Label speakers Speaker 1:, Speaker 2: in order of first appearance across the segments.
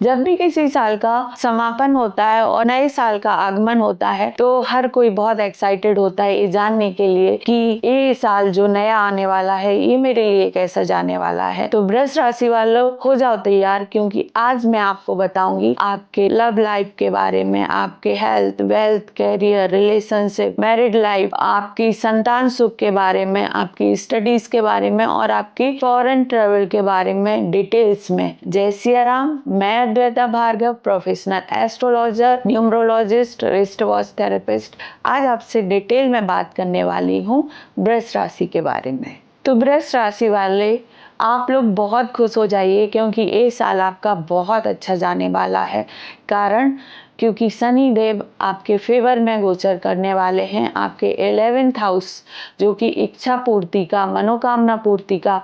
Speaker 1: जब भी किसी साल का समापन होता है और नए साल का आगमन होता है तो हर कोई बहुत एक्साइटेड होता है ये जानने के लिए कि ये साल जो नया आने वाला है ये मेरे लिए कैसा जाने वाला है। तो वृष राशि वालों हो जाओ तैयार, क्योंकि आज मैं आपको बताऊंगी आपके लव लाइफ के बारे में, आपके health, wealth, career, relationship, married life, आपकी संतान सुख के बारे में, आपकी स्टडीज के बारे में और आपकी फॉरेन ट्रेवल के बारे में डिटेल्स में। जय सिया राम। मैं Advaita Bhargav, professional astrologer, numerologist, wrist watch therapist, आज आपसे डिटेल में बात करने वाली हूँ वृष राशि के बारे में। तो वृष राशि वाले आप लोग बहुत खुश हो जाइए, क्योंकि ये साल आपका बहुत अच्छा जाने वाला है। कारण क्योंकि शनि देव आपके फेवर में गोचर करने वाले हैं। आपके 11th हाउस जो कि इच्छा पूर्ति का, मनोकामना पूर्ति का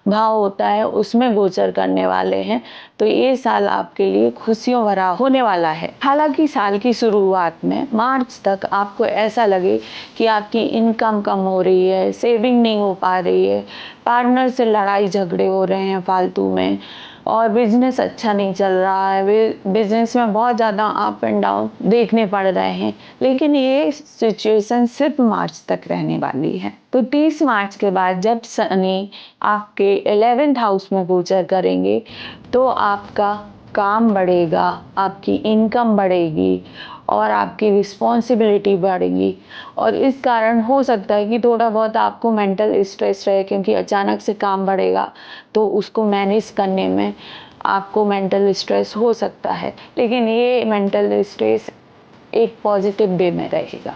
Speaker 1: भाव होता है, उसमें गोचर करने वाले हैं। तो ये साल आपके लिए खुशियों भरा होने वाला है। हालांकि साल की शुरुआत में मार्च तक आपको ऐसा लगे कि आपकी इनकम कम हो रही है, सेविंग नहीं हो पा रही है, पार्टनर से लड़ाई झगड़े हो रहे हैं फालतू में, और बिजनेस अच्छा नहीं चल रहा है, बिजनेस में बहुत ज़्यादा अप एंड डाउन देखने पड़ रहे हैं। लेकिन ये सिचुएशन सिर्फ मार्च तक रहने वाली है। तो 30 मार्च के बाद जब शनि आपके 11th हाउस में गोचर करेंगे तो आपका काम बढ़ेगा, आपकी इनकम बढ़ेगी और आपकी रिस्पॉन्सिबिलिटी बढ़ेगी। और इस कारण हो सकता है कि थोड़ा बहुत आपको मेंटल स्ट्रेस रहे, क्योंकि अचानक से काम बढ़ेगा तो उसको मैनेज करने में आपको मेंटल स्ट्रेस हो सकता है। लेकिन ये मेंटल स्ट्रेस एक पॉजिटिव वे में रहेगा।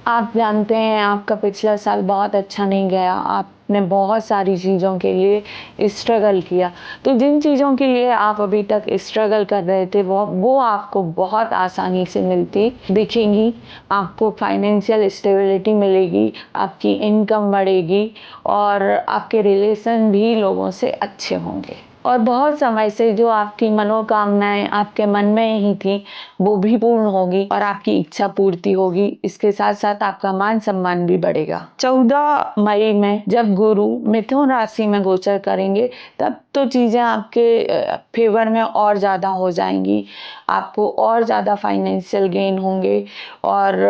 Speaker 1: आप जानते हैं आपका पिछला साल बहुत अच्छा नहीं गया, आपने बहुत सारी चीज़ों के लिए स्ट्रगल किया। तो जिन चीज़ों के लिए आप अभी तक स्ट्रगल कर रहे थे वो आपको बहुत आसानी से मिलती दिखेंगी। आपको फाइनेंशियल स्टेबिलिटी मिलेगी, आपकी इनकम बढ़ेगी और आपके रिलेशन भी लोगों से अच्छे होंगे। और बहुत समय से जो आपकी मनोकामनाएं आपके मन में ही थी वो भी पूर्ण होगी और आपकी इच्छा पूर्ति होगी। इसके साथ साथ आपका मान सम्मान भी बढ़ेगा। 14 मई में जब गुरु मिथुन राशि में गोचर करेंगे तब तो चीजें आपके फेवर में और ज्यादा हो जाएंगी। आपको और ज्यादा फाइनेंशियल गेन होंगे और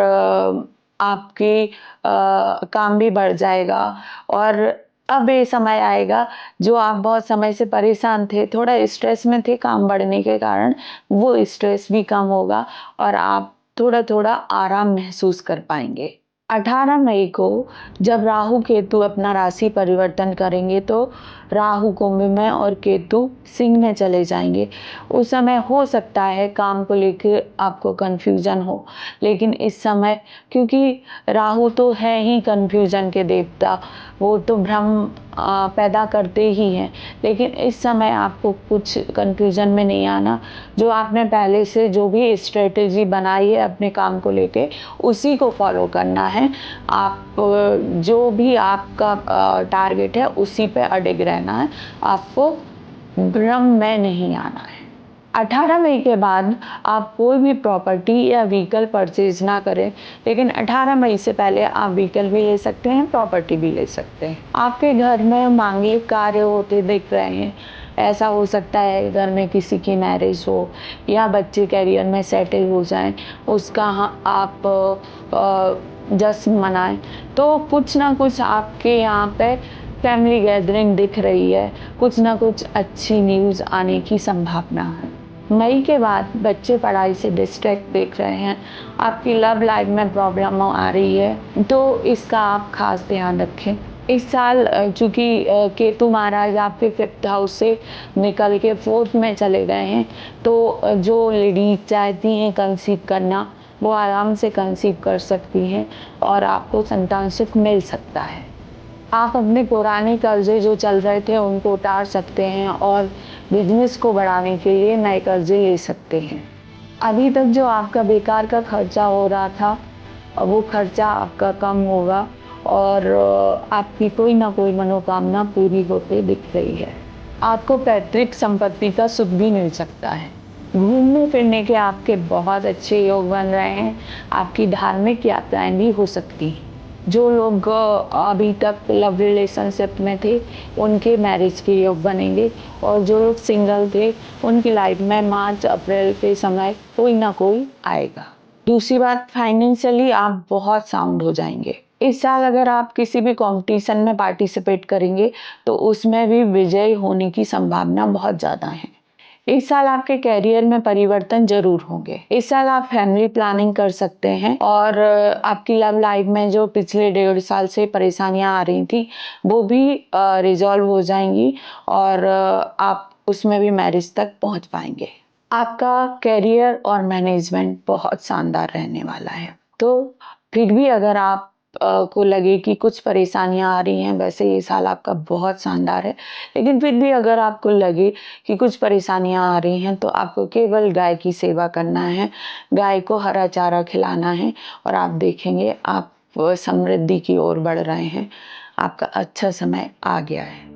Speaker 1: आपके काम भी बढ़ जाएगा। और अब ये समय आएगा जो आप बहुत समय से परेशान थे, थोड़ा स्ट्रेस में थे काम बढ़ने के कारण, वो स्ट्रेस भी कम होगा और आप थोड़ा थोड़ा आराम महसूस कर पाएंगे। 18 मई को जब राहु केतु अपना राशि परिवर्तन करेंगे तो राहु कुंभ में और केतु सिंह में चले जाएंगे। उस समय हो सकता है काम को लेकर आपको कंफ्यूजन हो, लेकिन इस समय क्योंकि राहु तो है ही कंफ्यूजन के देवता, वो तो भ्रम पैदा करते ही हैं। लेकिन इस समय आपको कुछ कंफ्यूजन में नहीं आना। जो आपने पहले से जो भी स्ट्रेटेजी बनाई है अपने काम को लेके उसी को फॉलो करना है। आप जो भी आपका टारगेट है उसी पे अडिग रहना है, आपको भ्रम में नहीं आना है। 18 मई के बाद आप कोई भी प्रॉपर्टी या व्हीकल परचेज ना करें, लेकिन 18 मई से पहले आप व्हीकल भी ले सकते हैं, प्रॉपर्टी भी ले सकते हैं। आपके घर में मांगलिक कार्य होते दिख रहे हैं। ऐसा हो सकता है घर में किसी की मैरिज हो या बच्चे कैरियर में सेटल हो जाएं, उसका आप जश्न मनाएं। तो कुछ ना कुछ आपके यहाँ पे फैमिली गैदरिंग दिख रही है, कुछ ना कुछ अच्छी न्यूज़ आने की संभावना है। मई के बाद बच्चे पढ़ाई से डिस्ट्रैक्ट देख रहे हैं, आपकी लव लाइफ में प्रॉब्लम आ रही है, तो इसका आप खास ध्यान रखें। इस साल चूंकि केतु महाराज आपके 5th हाउस से निकल के 4th में चले गए हैं, तो जो लेडीज चाहती हैं कंसीव करना वो आराम से कंसीव कर सकती हैं और आपको संतान सुख मिल सकता है। आप अपने पुराने कर्जे जो चल रहे थे उनको उतार सकते हैं और बिजनेस को बढ़ाने के लिए नए कर्जे ले सकते हैं। अभी तक जो आपका बेकार का खर्चा हो रहा था वो खर्चा आपका कम होगा और आपकी कोई ना कोई मनोकामना पूरी होते दिख रही है। आपको पैतृक संपत्ति का सुख भी मिल सकता है। घूमने फिरने के आपके बहुत अच्छे योग बन रहे हैं। आपकी धार्मिक यात्राएं भी हो सकती हैं। जो लोग अभी तक लव रिलेशनशिप में थे उनके मैरिज के योग बनेंगे, और जो लोग सिंगल थे उनकी लाइफ में मार्च अप्रैल के समय कोई ना कोई आएगा। दूसरी बात, फाइनेंशियली आप बहुत साउंड हो जाएंगे। इस साल अगर आप किसी भी कंपटीशन में पार्टिसिपेट करेंगे तो उसमें भी विजयी होने की संभावना बहुत ज्यादा है। इस साल आपके करियर में परिवर्तन जरूर होंगे। इस साल आप फैमिली प्लानिंग कर सकते हैं, और आपकी लव लाइफ में जो पिछले 1.5 साल से परेशानियां आ रही थी वो भी रिजॉल्व हो जाएंगी, और आप उसमें भी मैरिज तक पहुंच पाएंगे। आपका करियर और मैनेजमेंट बहुत शानदार रहने वाला है। तो फिर भी अगर आप को लगे कि कुछ परेशानियां आ रही हैं, वैसे ये साल आपका बहुत शानदार है, लेकिन फिर भी अगर आपको लगे कि कुछ परेशानियां आ रही हैं तो आपको केवल गाय की सेवा करना है, गाय को हरा चारा खिलाना है, और आप देखेंगे आप समृद्धि की ओर बढ़ रहे हैं। आपका अच्छा समय आ गया है।